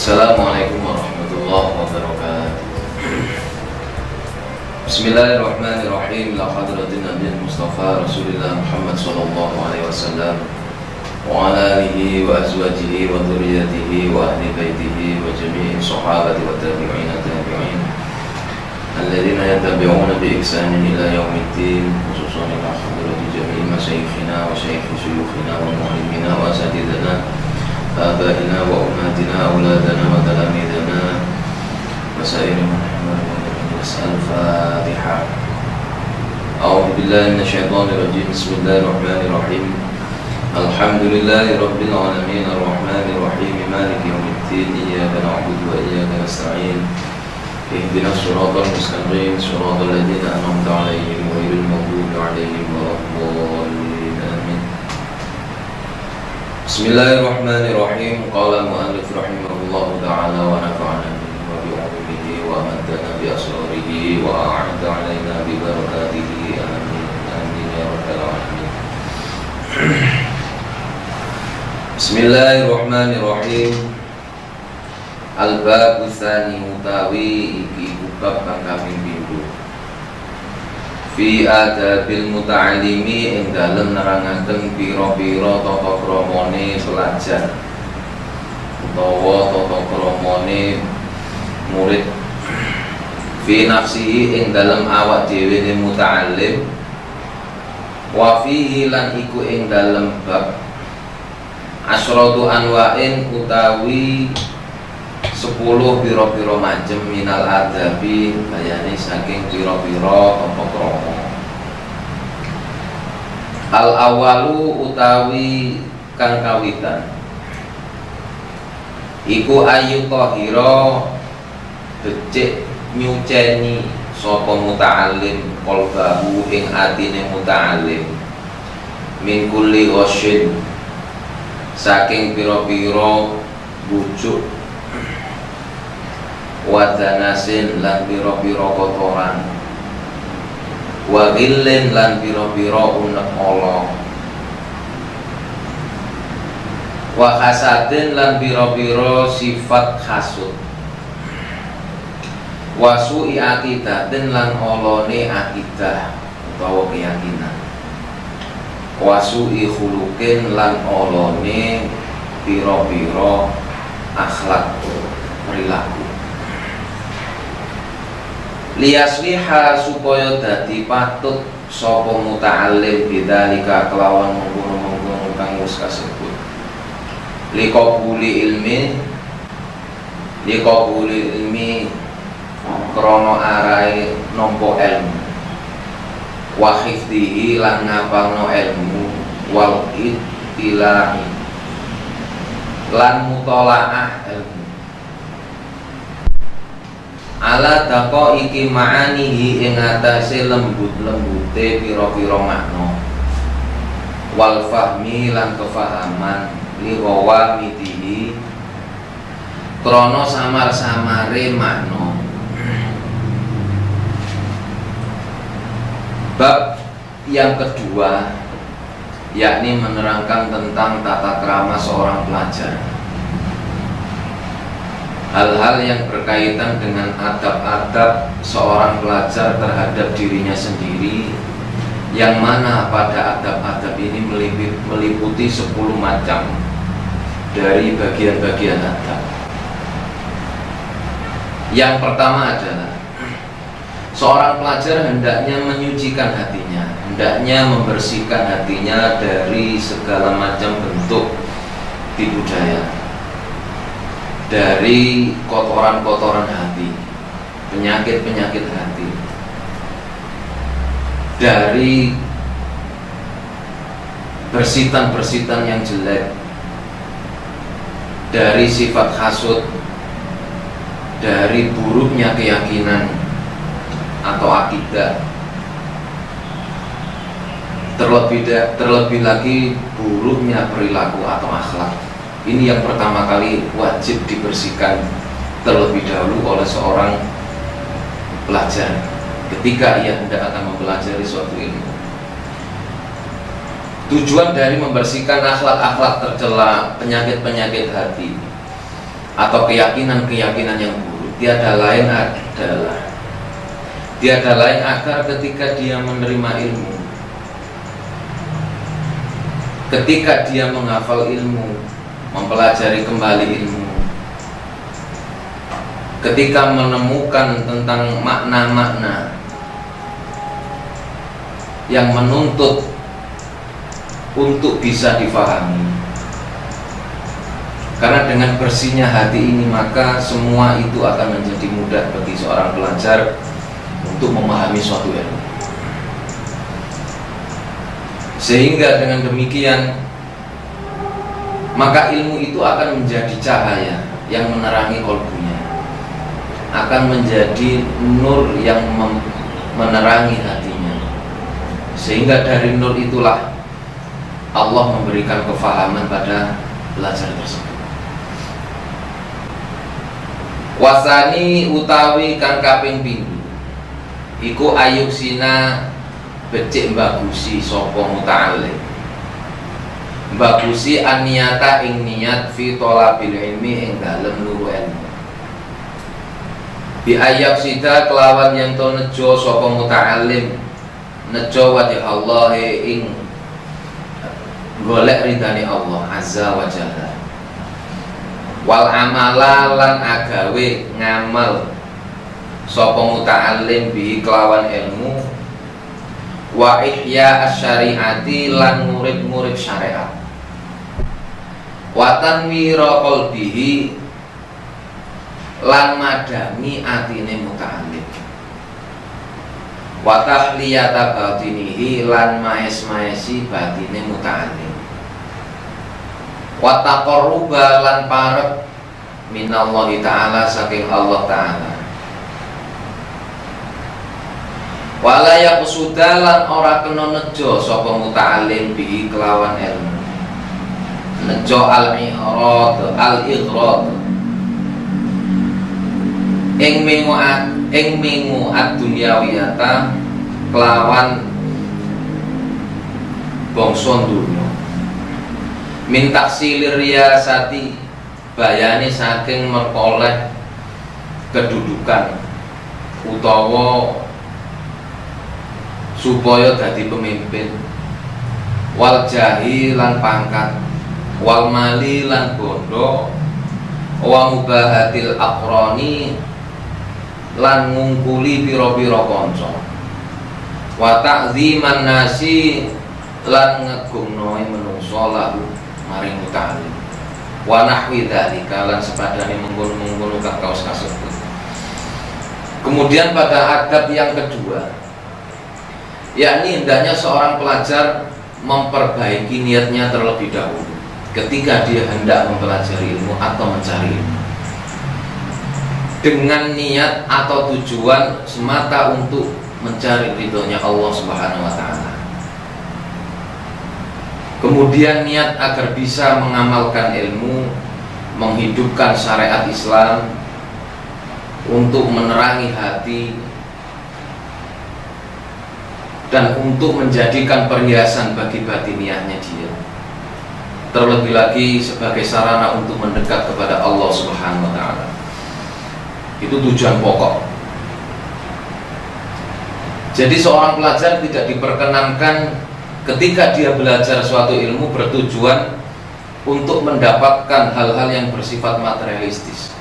Assalamualaikum warahmatullahi wabarakatuh. Bismillahirrahmanirrahim. La hadratin Nabi Mustafa Rasulullah Muhammad sallallahu alaihi wasallam wa ala alihi wa azwajihi wa dhurriyyatihi wa ahli baitihi wa jami'i sahabati wa tabi'in alladhina yattabi'una bi ihsanin ila yaumiddin, khususan ila hadrati jami'i masyayikhina wa syaikhi syuyukhina wa muallimina wa asatidana آبائنا وأمهاتنا أولادنا وتلاميذنا وسائر من حمل نسأل الفاتحة. أعوذ بالله من الشيطان الرجيم. بسم الله الرحمن الرحيم. الحمد لله رب العالمين الرحمن الرحيم مالك يوم الدين إياك نعبد وإياك نستعين اهدنا الصراط المستقيم صراط الذين أنعمت عليهم غير المغضوب عليهم ولا الضالين. Bismillahirrahmanirrahim. Qala mu'allif rahimahullahu ta'ala wa nafa'ana bihi wa bi'ulumihi wa amaddana bi asrarihi wa a'adda 'alaina bi barakatihi amin amin ya rabbal alamin. Bismillahirrahmanirrahim. Al-babu tsani utawi iki bab kang kaping pindho. Fi adabil muta'allimi ing dalem nerangaken pira-pira tata kramane pelajar utawa tata kramane murid. Fi nafsihi ing dalem awak dhewe ne muta'allim, wa fihi lan iku ing dalem bab asyratu anwa'in utawi 10 pira-pira macem minal adabi bayane saking pira-pira tata krama. Al awalu utawi kang kawitan iku ayu tahira becik nyuceni sapa muta'allim qalbahu ing atine muta'allim min kulli ghasyin saking pira-pira bujuk wadanasin lan pira-pira kotoran wa ghillin lan pira-pira unek ala wa hasadin lan pira-pira sifat hasud wa su'i aqidatin lan olone akidah utawa keyakinan wa su'i khuluqin lan olone pira-pira akhlak perilaku. Liyasliha supaya dadi patut sapa muta'allim bidzalika kelawan mengkono-mengkono kang wis kasebut. Liqabuli ilmi krana arahe nampa ilmu. Wa hifdhihi lan ngapalno ilmu wal ittila'i lan mutalaah ilmu. Ala dako iki ma'anihi ing atase lembut-lembute pira-pira makna wal fahmi lan kefahaman li ghawamidihi krana samar-samare makna. Bab yang kedua yakni menerangkan tentang tata krama seorang pelajar, hal-hal yang berkaitan dengan adab-adab seorang pelajar terhadap dirinya sendiri, yang mana pada adab-adab ini meliputi 10 macam dari bagian-bagian adab. Yang pertama adalah seorang pelajar hendaknya menyucikan hatinya, hendaknya membersihkan hatinya dari segala macam bentuk tipu daya, dari kotoran-kotoran hati, penyakit-penyakit hati, dari bersitan-bersitan yang jelek, dari sifat hasud, dari buruknya keyakinan atau akidah, terlebih lagi buruknya perilaku atau akhlak. Ini yang pertama kali wajib dibersihkan terlebih dahulu oleh seorang pelajar ketika ia hendak akan mempelajari suatu ilmu. Tujuan dari membersihkan akhlak-akhlak tercela, penyakit-penyakit hati atau keyakinan-keyakinan yang buruk. Tiada lain agar ketika dia menerima ilmu, ketika dia menghafal ilmu, mempelajari kembali ilmu, ketika menemukan tentang makna-makna yang menuntut untuk bisa difahami. Karena dengan bersihnya hati ini, maka semua itu akan menjadi mudah bagi seorang pelajar untuk memahami suatu ilmu. Sehingga dengan demikian, maka ilmu itu akan menjadi cahaya yang menerangi kolbunya, akan menjadi nur yang menerangi hatinya. Sehingga dari nur itulah Allah memberikan kefahaman pada pelajar tersebut. Wasani utawi kang kaping pindho iku ayuksina becik bagusi sapa muta'allim, bagusi aniyata ing niat fi thalabil ilmi ing dalem nuru ilmu. Bi ayaksida kelawan yen to nejo sapa muta'allim, nejo wajh Allah ing golek ridane Allah azza wa jalla. Wal amala lan agawe ngamal sapa muta'allim bi kelawan ilmu, wa ihya asyariati lan murid-murid syariat, wa tanwira qalbihi lan madami atine muta'allim, wa tahliyata batinihi lan maes-maesi batine muta'allim, wa taqarruba lan parek minallahi ta'ala saking Allah ta'ala, wala yaqsuda lan ora kena nejo sapa muta'allim bihi kelawan ilmu, nejo al-i'rad ing mengu ad-dunyawiyata kelawan bangsa dunya, min taksilir riyasati bayane saking merkoleh kedudukan utawa supaya dadi pemimpin, wal jahi lan pangkat, wal mali lan bondo, wa mubahatil aqrani lan ngungkuli pira-pira kanca, wa ta'ziman nasi lan ngegungno menungso lahu maring muta'allim, wa nahwi dzalika lan sepadane mengkono-mengkono kaos kasebut. Kemudian pada adab yang kedua, yakni hendaknya seorang pelajar memperbaiki niatnya terlebih dahulu ketika dia hendak mempelajari ilmu atau mencari ilmu, dengan niat atau tujuan semata untuk mencari ridhonya Allah Subhanahu wa ta'ala. Kemudian niat agar bisa mengamalkan ilmu, menghidupkan syariat Islam, untuk menerangi hati, dan untuk menjadikan perhiasan bagi batiniahnya dia, terlebih lagi sebagai sarana untuk mendekat kepada Allah Subhanahu wa ta'ala. Itu tujuan pokok. Jadi seorang pelajar tidak diperkenankan ketika dia belajar suatu ilmu bertujuan untuk mendapatkan hal-hal yang bersifat materialistis,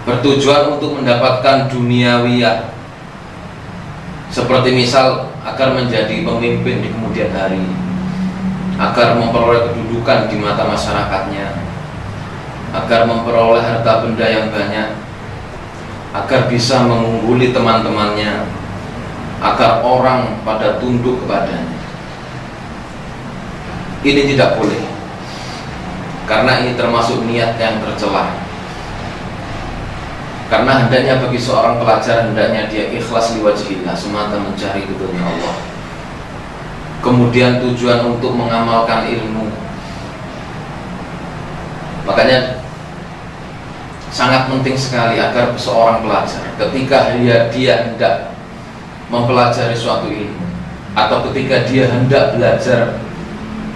bertujuan untuk mendapatkan duniawiyah, seperti misal agar menjadi pemimpin di kemudian hari, agar memperoleh kedudukan di mata masyarakatnya, agar memperoleh harta benda yang banyak, agar bisa mengungguli teman-temannya, agar orang pada tunduk kepadanya. Ini tidak boleh, karena ini termasuk niat yang tercela. Karena hendaknya bagi seorang pelajar, hendaknya dia ikhlas liwajhillah, semata mencari ridhonya Allah. Kemudian tujuan untuk mengamalkan ilmu. Makanya sangat penting sekali agar seorang pelajar ketika dia hendak mempelajari suatu ilmu, atau ketika dia hendak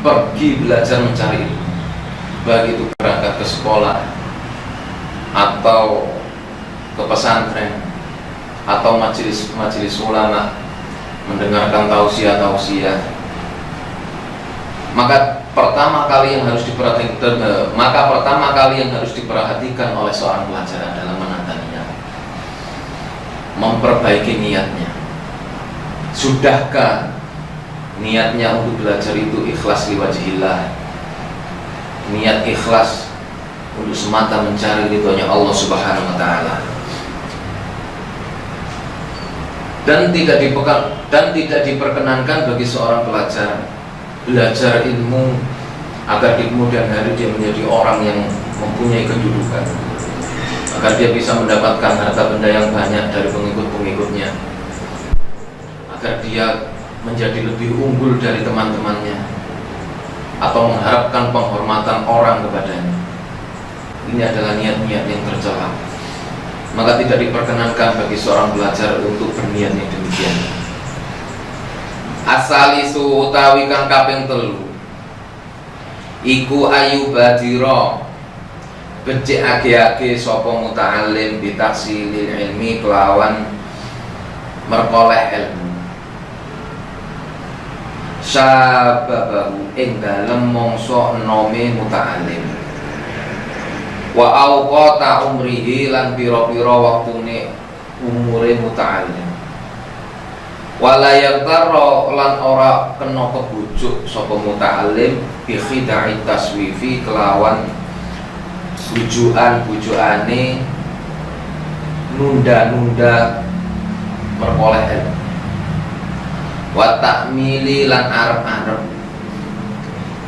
pergi belajar mencari ilmu, baik itu berangkat ke sekolah atau ke pesantren atau majelis ulama, mendengarkan tausiah, maka pertama kali yang harus diperhatikan oleh seorang pelajar adalah menata niat, memperbaiki niatnya. Sudahkah niatnya untuk belajar itu ikhlas liwajhillah, niat ikhlas untuk semata mencari ridhonya Allah Subhanahu wa taala, dan tidak diperkenankan bagi seorang pelajar belajar ilmu agar di kemudian hari dia menjadi orang yang mempunyai kedudukan, agar dia bisa mendapatkan harta benda yang banyak dari pengikut-pengikutnya, agar dia menjadi lebih unggul dari teman-temannya, atau mengharapkan penghormatan orang kepadanya. Ini adalah niat-niat yang tercela. Maka tidak diperkenankan bagi seorang belajar untuk berniat yang demikian. Asalisu utawi kang kaping 3 iku ayubadira becik age-age sapa muta'allim bitaksilil ilmi kelawan merkoleh ilmu, sababahu ing dalem mangsa enome muta'allim, wa auqata umrihi lan pira-pira waktune umure muta'allim, wala yaghtarra lan ora kena kebujuk sapa muta'allim bi khida'i taswifi kelawan bujuane nunda-nunda merkoleh ilmu, wa ta'mili lan arep-arep.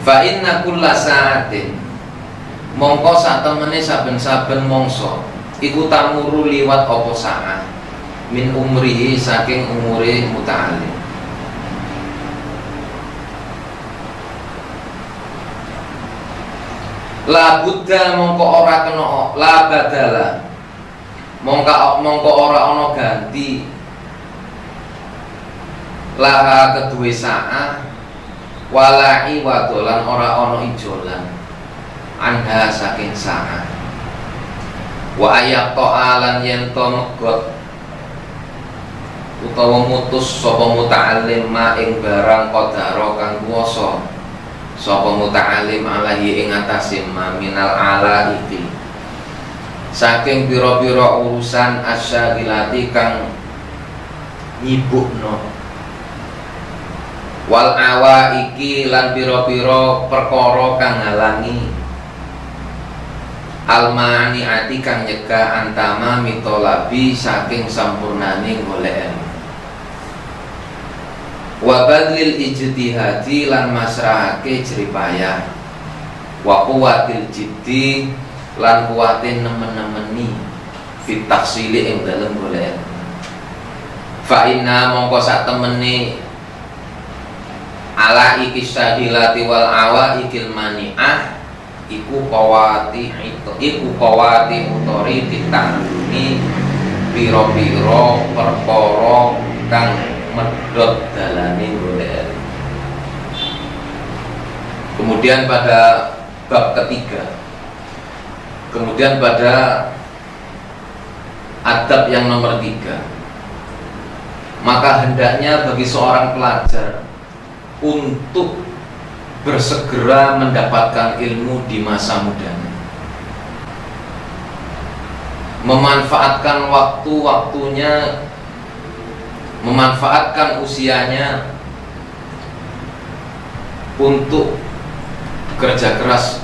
Fa inna kulla sa'atin mongko satemene saben-saben mangsa iku tamuru liwat apa saat min umrihi saking umure muta'allim. La buddha mongko ora kena, la badala mongko ora ana ganti laha keduwe sa'a wala iwadolan ora ana ijolan anda saking sa'a wa ayak to'alan yento megot utawa mutus sapa muta'allim ma ing barang qadara kang kuwasa sapa muta'allim alaihi ing atase ma minal alaiti saking pira-pira urusan asyagilati kang nyibukno, wal awa iki lan pira-pira perkara kang ngalangi, almani ati kang nyegah antama mitolabi saking sampurnane golek, wa badlil ijtihadi lan masrahake jeripayah, wa quwwatil jiddi lan kuwatin nemen-nemeni fit taksili ing dalem golek. Fa inna mongko sak temene ala iki sahilati wal awa ikil mani'ah iku kawati utori ditanduni piro-piro perkara kang medhot dalane golek. Kemudian pada bab ketiga, kemudian pada adab yang nomor 3, maka hendaknya bagi seorang pelajar untuk bersegera mendapatkan ilmu di masa mudanya, memanfaatkan waktu-waktunya, memanfaatkan usianya untuk kerja keras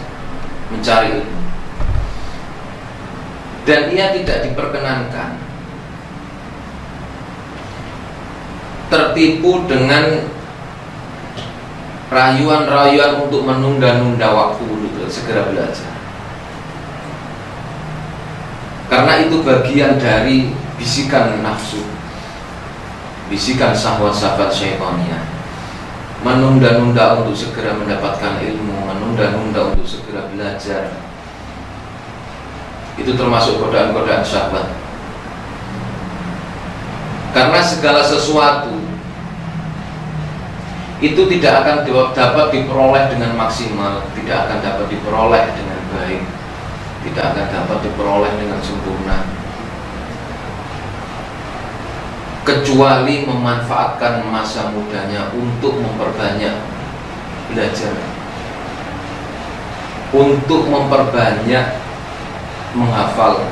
mencari ilmu. Dan ia tidak diperkenankan tertipu dengan rayuan-rayuan untuk menunda-nunda waktu untuk segera belajar, karena itu bagian dari bisikan nafsu, bisikan syahwat-syahwat syaitaniyah, menunda-nunda untuk segera mendapatkan ilmu, menunda-nunda untuk segera belajar. Itu termasuk godaan-godaan syahwat. Karena segala sesuatu itu tidak akan dapat diperoleh dengan maksimal, tidak akan dapat diperoleh dengan baik, tidak akan dapat diperoleh dengan sempurna, kecuali memanfaatkan masa mudanya untuk memperbanyak belajar, untuk memperbanyak menghafal,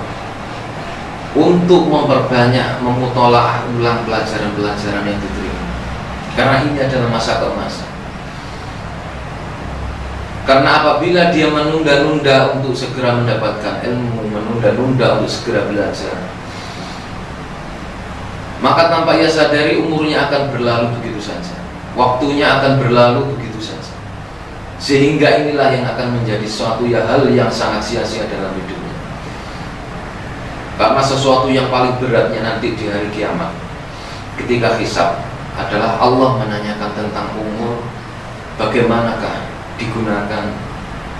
untuk memperbanyak memutolaah ulang pelajaran-pelajaran yang diterima. Karena ini adalah masa keemasan. Karena apabila dia menunda-nunda untuk segera mendapatkan ilmu, menunda-nunda untuk segera belajar, maka tanpa ia sadari umurnya akan berlalu begitu saja, waktunya akan berlalu begitu saja. Sehingga inilah yang akan menjadi suatu hal yang sangat sia-sia dalam hidupnya. Karena sesuatu yang paling beratnya nanti di hari kiamat, ketika hisab, adalah Allah menanyakan tentang umur, bagaimanakah digunakan.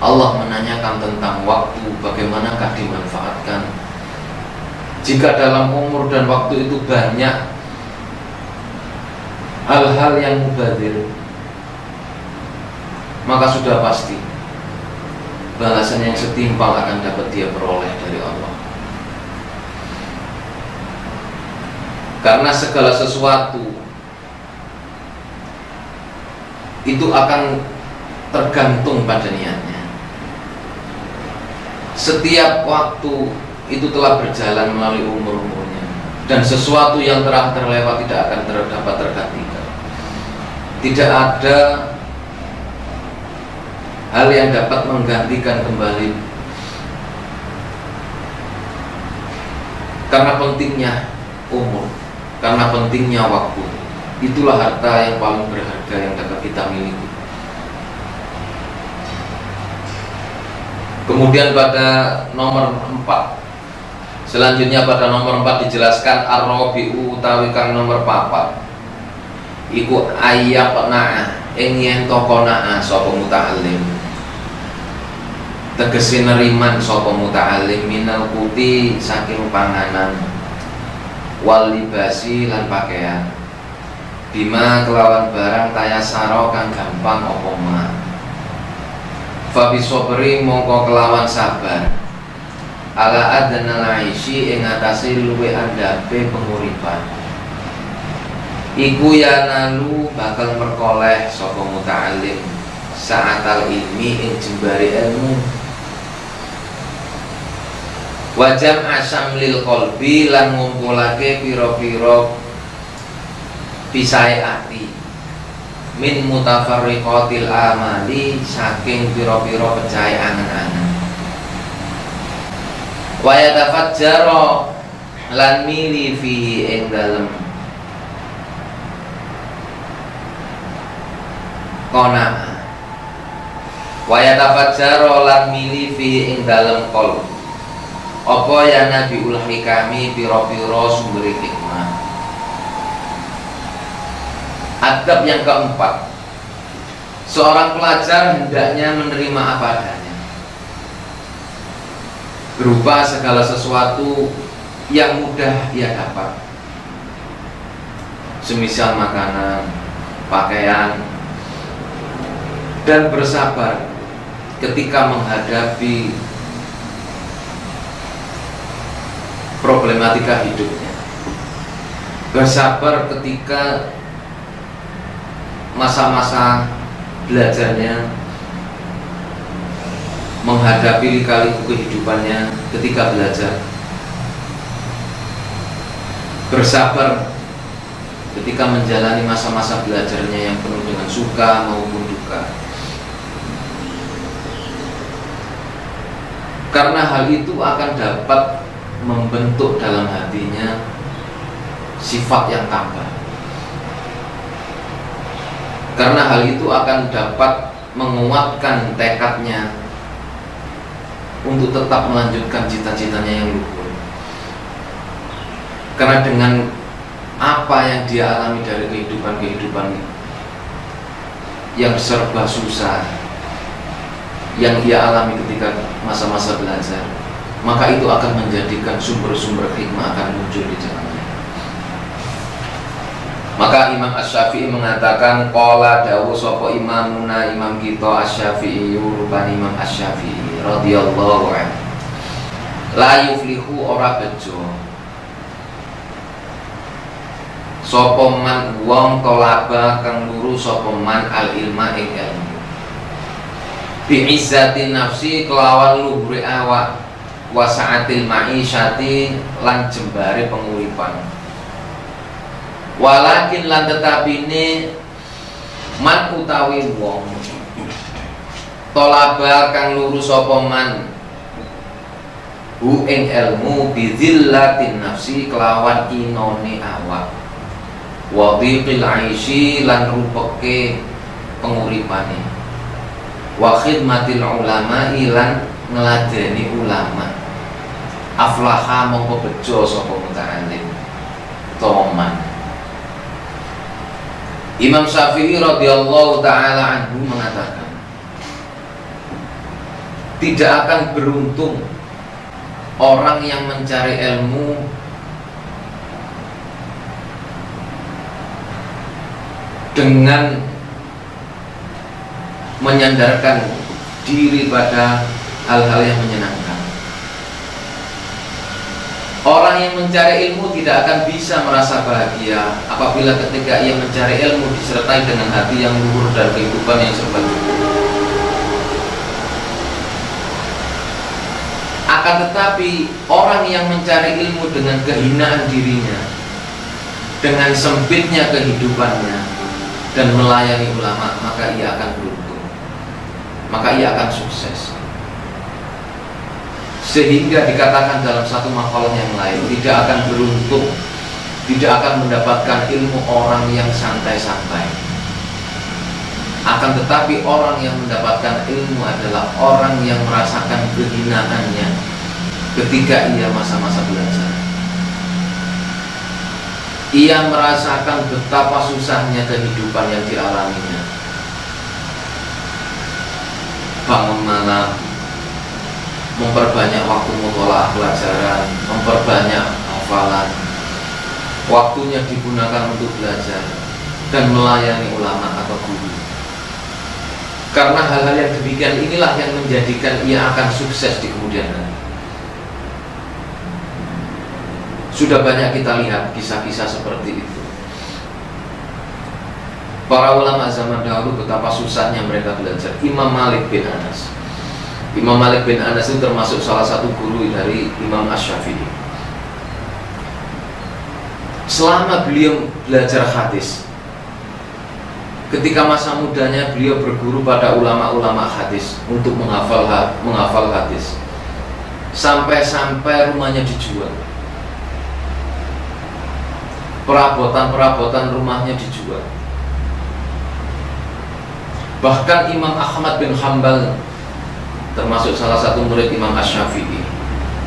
Allah menanyakan tentang waktu, bagaimanakah dimanfaatkan. Jika dalam umur dan waktu itu banyak hal-hal yang mubadzir, maka sudah pasti balasan yang setimpal akan dapat dia peroleh dari Allah. Karena segala sesuatu itu akan tergantung pada niatnya. Setiap waktu itu telah berjalan melalui umur-umurnya, dan sesuatu yang telah terlewat tidak akan dapat tergantikan. Tidak ada hal yang dapat menggantikan kembali. Karena pentingnya umur, karena pentingnya waktu, itulah harta yang paling berharga yang dapat kita miliki. Kemudian pada nomor 4, selanjutnya pada nomor 4 dijelaskan ar-rabi'u utawi kang nomor 4 iku ayyaqna'a ing yen tokona'a sapa muta'allim, tegese neriman sapa muta'allim minal kuti saking panganan, wal libasi lan pakaian, bima kelawan barang tayasaro kang gampang apa ma, fa bisobri mongko kelawan sabar, ala adnal aishi ing atase luwe andhape penguripan, iku yanalu bakal merkoleh sapa muta'allim sa'atal ilmi ing jembare ilmu, wajam asam lil qalbi lan ngumpulake pira-pira pisae ati, min mutafarriqatil amali saking pira-pira pecahe angen-angen, wa yatafajjara lan mili fihi ing dalem qanaah, wa yatafajjara lan mili fihi ing dalem qalb apa ya nabiul hikami pira-pira sumber hikmah. Adab yang keempat, seorang pelajar hendaknya menerima apa adanya, berupa segala sesuatu yang mudah ia dapat, semisal makanan, pakaian, dan bersabar ketika menghadapi problematika hidupnya, bersabar ketika masa-masa belajarnya, menghadapi lika-liku kehidupannya ketika belajar, bersabar ketika menjalani masa-masa belajarnya yang penuh dengan suka maupun duka. Karena hal itu akan dapat membentuk dalam hatinya sifat yang tabah. Karena hal itu akan dapat menguatkan tekadnya untuk tetap melanjutkan cita-citanya yang luhur. Karena dengan apa yang dia alami dari kehidupan yang serba susah yang ia alami ketika masa-masa belajar, maka itu akan menjadikan sumber-sumber hikmah akan muncul di jalannya. Maka Imam Asy-Syafi'i mengatakan qala dawu sapa imamuna imam kita Asy-Syafi'i rupane Imam Asy-Syafi'i radhiyallahu anhu la yuflihu ora bejo sapa man wong tolaba kang luru sapa man al ilma ing ilmu bi izzatin nafsi kelawan luhur awak wa sa'atil ma'isyati lan jembare penguripan. Walakin lan tetapine man utawi wong tolaba kang luru sapa man hu ing ilmu bidzillatin nafsi kelawan inone awak wa dhiqil aishi lan rupeke penguripane wa khidmatil ulama lan ngeladeni ulama aflaha mongko bejo sapa muta'allim toman. Imam Syafi'i radhiyallahu taala anhu mengatakan tidak akan beruntung orang yang mencari ilmu dengan menyandarkan diri pada hal-hal yang menyenangkan. Orang yang mencari ilmu tidak akan bisa merasa bahagia apabila ketika ia mencari ilmu disertai dengan hati yang luhur dan kehidupan yang serba cukup. Akan tetapi orang yang mencari ilmu dengan kehinaan dirinya, dengan sempitnya kehidupannya dan melayani ulama, maka ia akan beruntung, maka ia akan sukses. Sehingga dikatakan dalam satu makalah yang lain, tidak akan beruntung, tidak akan mendapatkan ilmu orang yang santai-santai. Akan tetapi orang yang mendapatkan ilmu adalah orang yang merasakan kehinaannya ketika ia masa-masa belajar. Ia merasakan betapa susahnya kehidupan yang dialaminya. Bangun malam, memperbanyak waktu mutolaah pelajaran, memperbanyak hafalan, waktunya digunakan untuk belajar dan melayani ulama atau guru. Karena hal-hal yang demikian inilah yang menjadikan ia akan sukses di kemudian hari. Sudah banyak kita lihat kisah-kisah seperti itu. Para ulama zaman dahulu betapa susahnya mereka belajar. Imam Malik bin Anas itu termasuk salah satu guru dari Imam Asy-Syafi'i. Selama beliau belajar hadis, ketika masa mudanya beliau berguru pada ulama-ulama hadis untuk menghafal hadis, sampai rumahnya dijual, perabotan rumahnya dijual. Bahkan Imam Ahmad bin Hanbal, termasuk salah satu murid Imam Asy-Syafi'i,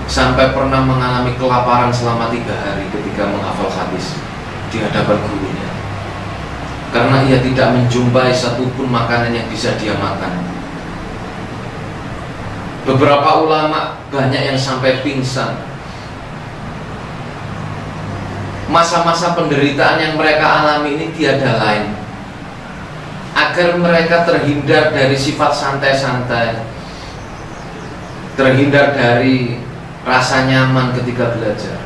sampai pernah mengalami kelaparan selama 3 hari ketika menghafal hadis di hadapan gurunya, karena ia tidak menjumpai satupun makanan yang bisa dia makan. Beberapa ulama banyak yang sampai pingsan. Masa-masa penderitaan yang mereka alami ini tiada lain agar mereka terhindar dari sifat santai-santai, terhindar dari rasa nyaman ketika belajar.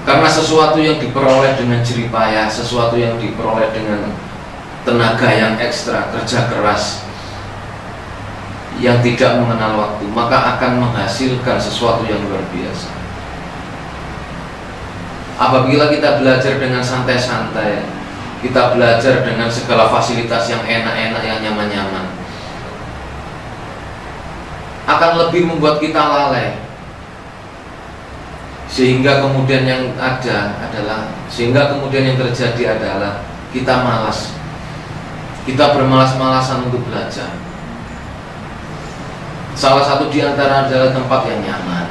Karena sesuatu yang diperoleh dengan jerih payah, sesuatu yang diperoleh dengan tenaga yang ekstra, kerja keras yang tidak mengenal waktu, maka akan menghasilkan sesuatu yang luar biasa. Apabila kita belajar dengan santai-santai, kita belajar dengan segala fasilitas yang enak-enak, yang nyaman-nyaman, akan lebih membuat kita lalai. Sehingga kemudian yang terjadi adalah kita malas. Kita bermalas-malasan untuk belajar. Salah satu di antara adalah tempat yang nyaman,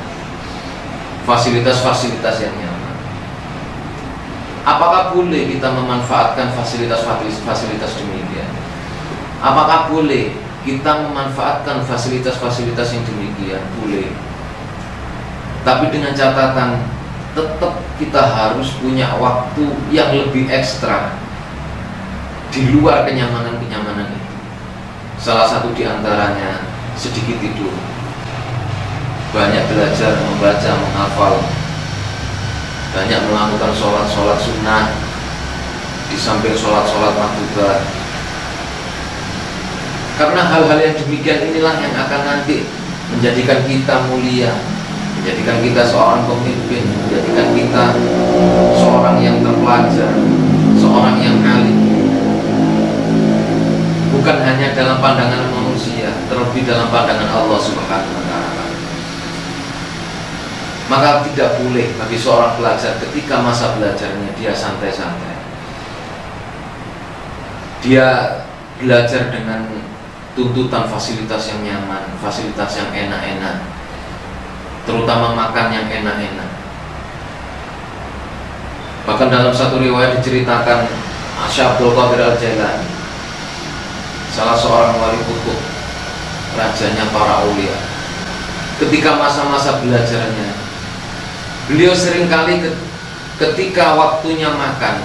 fasilitas-fasilitas yang nyaman. Apakah boleh kita memanfaatkan fasilitas-fasilitas demikian? Apakah boleh kita memanfaatkan fasilitas-fasilitas yang demikian? Boleh. Tapi dengan catatan tetap kita harus punya waktu yang lebih ekstra di luar kenyamanan-kenyamanan itu. Salah satu diantaranya sedikit tidur, banyak belajar, membaca, menghafal, banyak melakukan sholat-sholat sunnah di samping sholat-sholat makruhat. Karena hal-hal yang demikian inilah yang akan nanti menjadikan kita mulia, menjadikan kita seorang pemimpin, menjadikan kita seorang yang terpelajar, seorang yang alim. Bukan hanya dalam pandangan manusia, terlebih dalam pandangan Allah Subhanahu wa Ta'ala. Maka tidak boleh bagi seorang pelajar ketika masa belajarnya dia santai-santai. Dia belajar dengan tuntutan fasilitas yang nyaman, fasilitas yang enak-enak, terutama makan yang enak-enak. Bahkan dalam satu riwayat diceritakan Syekh Abdul Qadir Al-Jailani, salah seorang wali kutub, rajanya para aulia, ketika masa-masa belajarnya, beliau seringkali ketika waktunya makan,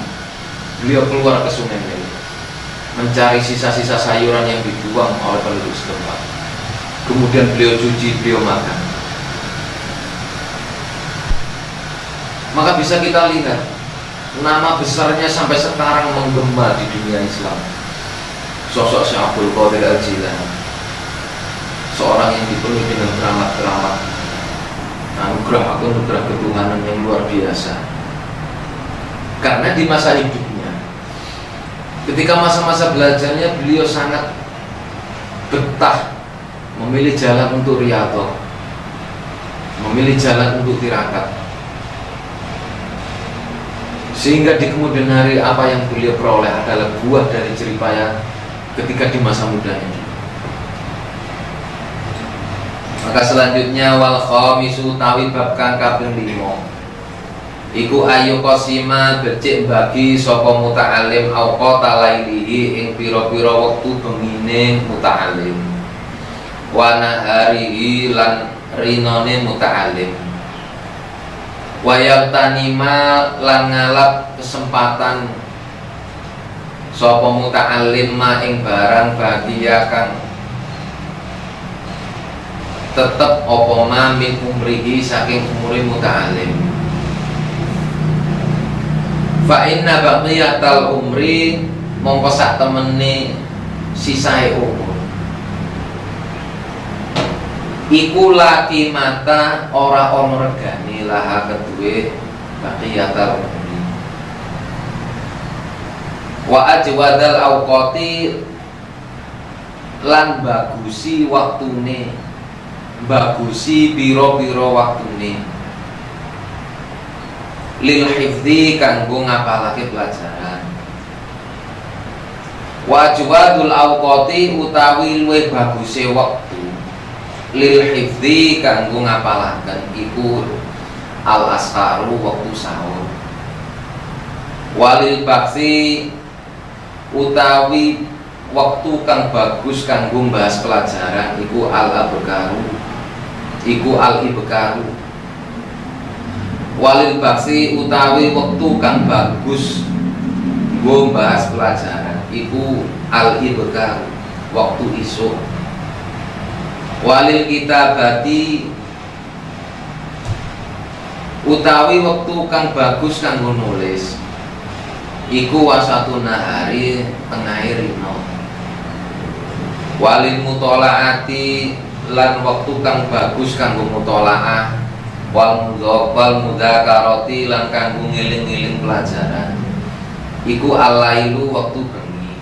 beliau keluar ke sungai Nil mencari sisa-sisa sayuran yang dibuang oleh penduduk setempat. Kemudian beliau cuci, beliau makan. Maka bisa kita lihat nama besarnya sampai sekarang menggema di dunia Islam, sosok Syekh Abdul Qadir Al-Jailani, seorang yang dipenuhi dengan keramat-keramat, anugerah ketuhanan yang luar biasa. Karena di masa hidupnya, ketika masa-masa belajarnya, beliau sangat betah memilih jalan untuk riyadhah, memilih jalan untuk tirakat, sehingga di kemudian hari apa yang beliau peroleh adalah buah dari jerih payah ketika di masa mudanya. Maka selanjutnya wal khamisu tawi bab kang kaping 5 iku ayu qasima becik bagi sapa muta'alim auqata lailihi ing pira-pira wektu bengine muta'alim wa naharihi lan rinone muta'alim wa yaqtanima lan ngalap kesempatan sapa muta'alim ma ing barang bahagia kang tetep apa ma min umrihi saking umure muta'alim. Fa inna baqiyatal umri mongko sak temene sisae umur iku laki mata ora ana regane laha keduwe baqiyatal umri wa ajwadal awqati lan bagusi waktune, bagusi pira-pira waktune lil hifdzi kanggo ngapalake pelajaran. Wajwadul awqati utawi luwih baguse wektu lil hifdzi kanggo ngapalaken iku al asharu wektu sahur. Walil baksi utawi wektu kang bagus kanggo bahas pelajaran iku al abkaru, iku al ibkaru. Walil baksi utawi wektu kang bagus nggo bahas pelajaran iku al ibkar, wektu isuk. Walil kitabati utawi wektu kang bagus kanggo nulis iku wasatun nahari tengahe rino. Walil mutolaati lan wektu kang bagus kanggo mutolaah wal mudzakarati lan kanggo ngiling-ngiling pelajaran iku al-lailu wektu bengi.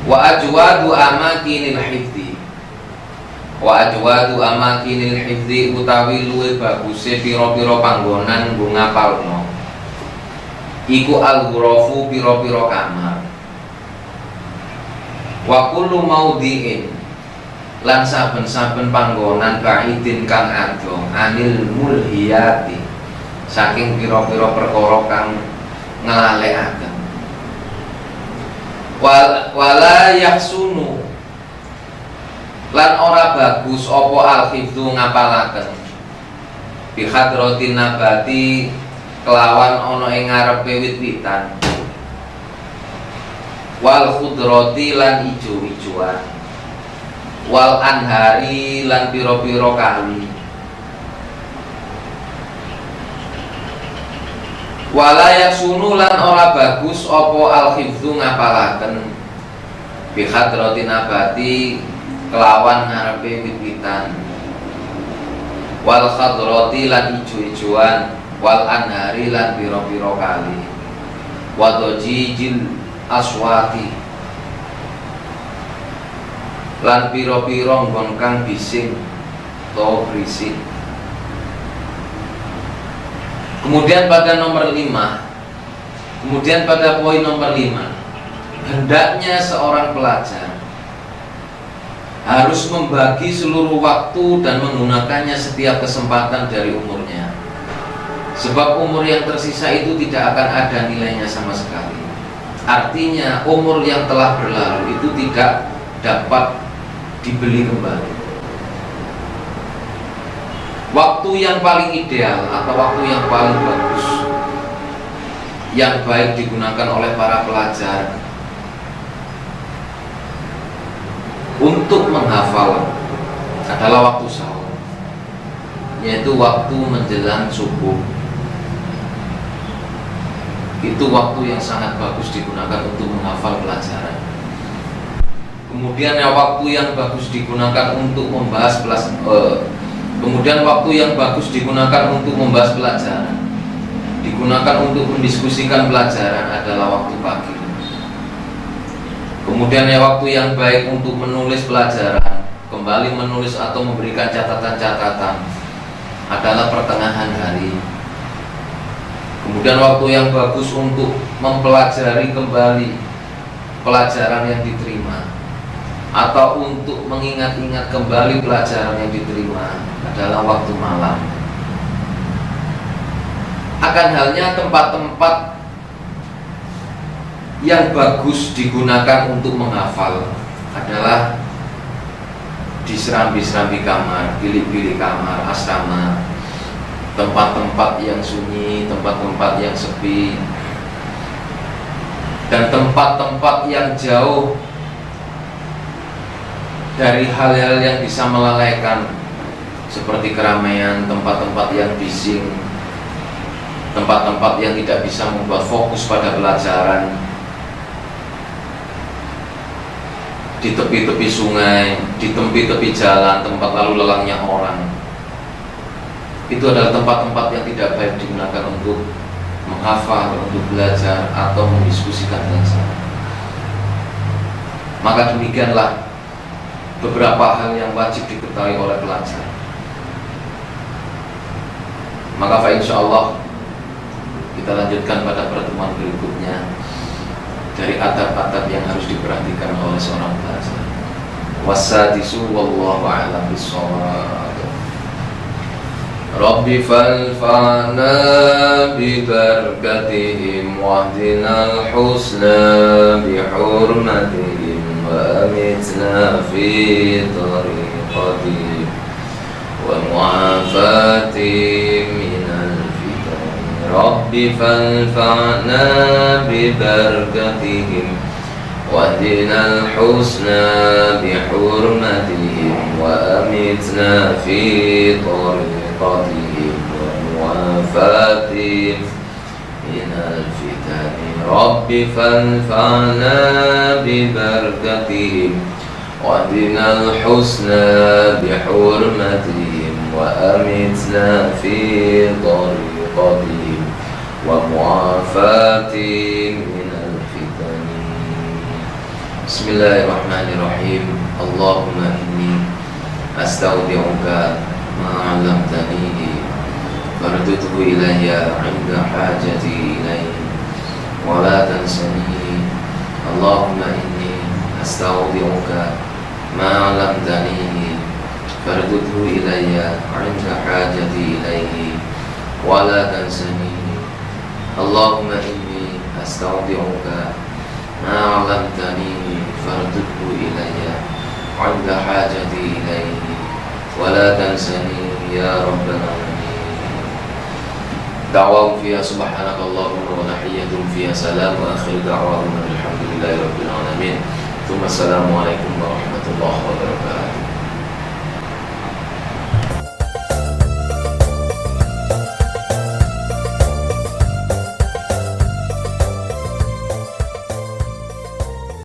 Wa ajwadu amakinil hifdzi, wa ajwadu amakinil hifdzi utawi luwe baguse pira-pira panggonan nggo ngapalno iku al-ghurafu pira-pira kamar. Wa kullu maudhi'in lan saben-saben panggonan kaidin kang ado anil mulhiyati saking pira-pira perkara kang nglalekaken. Wala yahsunu lan ora bagus apa al-hifdzu ngapalaken bi hadratin nabati kelawan ana ing ngarepe wit-witan, wal khudrati lan ijo-ijoan, wal anhari lan pira-pira kali, wala yasunu lan ora bagus apa al-hifdzu ngapalaken bi hadratin nabati kelawan ngarepe wit-witan, wal khadrati lan ijo-ijoan, wal anhari lan pira-pira kali, wa dajijil aswati lan pira-pira nggon kang bising to berisik. Kemudian pada poin nomor 5, hendaknya seorang pelajar harus membagi seluruh waktu dan menggunakannya setiap kesempatan dari umurnya. Sebab umur yang tersisa itu tidak akan ada nilainya sama sekali. Artinya umur yang telah berlalu itu tidak dapat dibeli kembali. Waktu yang paling ideal atau waktu yang paling bagus yang baik digunakan oleh para pelajar untuk menghafal adalah waktu sahur, yaitu waktu menjelang subuh. Itu waktu yang sangat bagus digunakan untuk menghafal pelajaran. Kemudian waktu yang bagus digunakan untuk membahas pelajaran, digunakan untuk mendiskusikan pelajaran adalah waktu pagi. Kemudian waktu yang baik untuk menulis pelajaran, kembali menulis atau memberikan catatan-catatan adalah pertengahan hari. Kemudian waktu yang bagus untuk mempelajari kembali pelajaran yang diterima atau untuk mengingat-ingat kembali pelajaran yang diterima adalah waktu malam. Akan halnya tempat-tempat yang bagus digunakan untuk menghafal adalah di serambi-serambi kamar, bilik-bilik kamar, asrama, tempat-tempat yang sunyi, tempat-tempat yang sepi, dan tempat-tempat yang jauh dari hal-hal yang bisa melalaikan, seperti keramaian, tempat-tempat yang bising, tempat-tempat yang tidak bisa membuat fokus pada pelajaran. Di tepi-tepi sungai, di tepi-tepi jalan, tempat lalu lelangnya orang, itu adalah tempat-tempat yang tidak baik digunakan untuk menghafal, untuk belajar atau mendiskusikan pelajaran. Maka demikianlah beberapa hal yang wajib diketahui oleh pelajar. Maka insyaallah kita lanjutkan pada pertemuan berikutnya dari adab-adab yang harus diperhatikan oleh seorang pelajar. Wassadisu wallahu a'lam bissawab. Rabbi falfa'na bibarakatihim wahdinal husna bihurmatihim wa amitna fi tariqatihim wa mu'afatihim minal fitan. Rabbi falfa'na bibarakatihim wahdinal husna bihurmatihim wa amitna fi tariqatihim wa muwafatihim minal fitani. Rabbi fanfa'na bibarakatihim wahdinal husna bihurmatihim wa amitna fi tariqatihim wa muwafatihim minal fitani. Bismillahirrahmanirrahim. Allahumma inni astaudi'uka ma 'allamtanihi fardudhu ilayya 'inda hajati ilayhi wa la tansanihi. Allahumma inni astaudi'uka ma 'allamtanihi fardudhu ilayya 'inda hajati ilayhi wa la tansanihi. Allahumma inni astaudi'uka ma 'allamtanihi fardudhu ilayya 'inda hajati ilayhi wa la tansani ya rabbal alamin. دعواهم فيها سبحانك اللهم ونحيتهم فيها سلام وآخر دعواهم الحمد لله رب العالمين ثم السلام عليكم ورحمة الله وبركاته.